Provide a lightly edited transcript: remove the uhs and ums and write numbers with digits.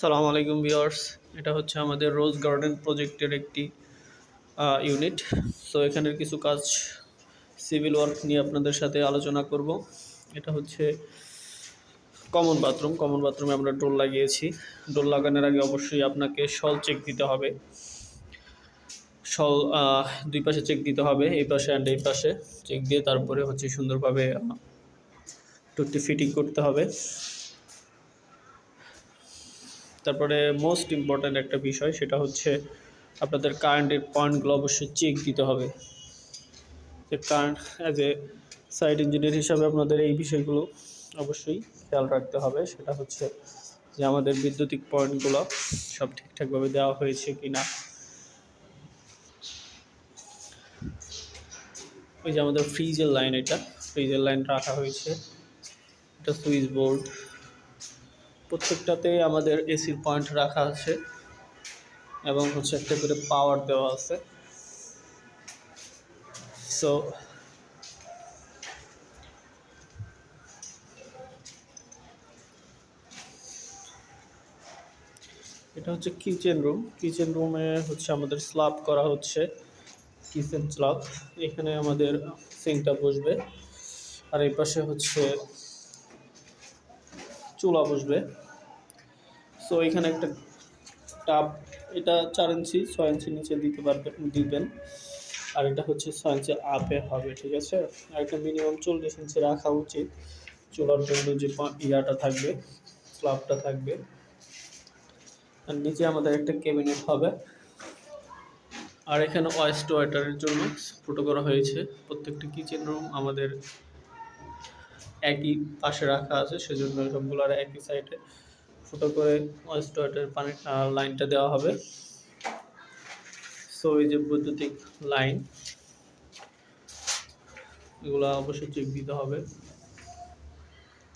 সালামু আলাইকুম ভিউয়ার্স। এটা হচ্ছে আমাদের রোজ গার্ডেন প্রজেক্টের একটি ইউনিট। সো এখানের কিছু কাজ সিভিল ওয়ার্ক নিয়ে আপনাদের সাথে আলোচনা করব। এটা হচ্ছে কমন বাথরুমে আমরা ডোর লাগিয়েছি। ডোর লাগানোর আগে অবশ্যই আপনাকে শল চেক দিতে হবে। শল দুই পাশে চেক দিতে হবে, এই পাশে অ্যান্ড এই পাশে চেক দিয়ে তারপরে হচ্ছে সুন্দরভাবে ডোরটি ফিটিং করতে হবে। তারপরে মোস্ট ইম্পর্ট্যান্ট একটা বিষয়, সেটা হচ্ছে আপনাদের কারেন্টের পয়েন্টগুলো অবশ্যই চেক দিতে হবে। যে current as a site engineer হিসাবে আপনাদের এই বিষয়গুলো অবশ্যই খেয়াল রাখতে হবে। সেটা হচ্ছে যে আমাদের বৈদ্যুতিক পয়েন্টগুলো সব ঠিকঠাকভাবে দেওয়া হয়েছে কি না। ওই যে আমাদের ফ্রিজের লাইন, এটা ফ্রিজের লাইন রাখা হয়েছে, এটা সুইচ বোর্ড, প্রত্যেকটাতে আমাদের এসির পয়েন্ট রাখা আছে এবং হচ্ছে একটা করে পাওয়ার দেওয়া আছে। সো এটা হচ্ছে কিচেন রুমে হচ্ছে আমাদের স্ল্যাব করা হচ্ছে, কিচেন স্ল্যাব। এখানে আমাদের সিঙ্কটা বসবে আর এই পাশে হচ্ছে চুলা বসবে। সো এখানে একটা টাব, এটা 4 ইঞ্চি 6 ইঞ্চি নিচে দিবেন, আর এটা হচ্ছে 6 ইঞ্চি আপে হবে, ঠিক আছে। আর এটা মিনিমাম 40 ইঞ্চি রাখা উচিত চুলার জন্য, যে ইয়াটা থাকবে, স্ল্যাবটা থাকবে। আর নিচে আমাদের একটা ক্যাবিনেট হবে। আর এখানে ওয়েস্ট ওয়াটারের জন্য ফুটো করা হয়েছে। প্রত্যেকটা কিচেন রুম আমাদের একই পাশে রাখা আছে, সেজন্য সবগুলো আর একই সাইডে ফুটো করে ওয়েস্ট ওয়াটার পানি লাইনটা দেওয়া হবে। সো এই যে বৈদ্যুতিক লাইন, এগুলো অবশ্যই চেক দিতে হবে।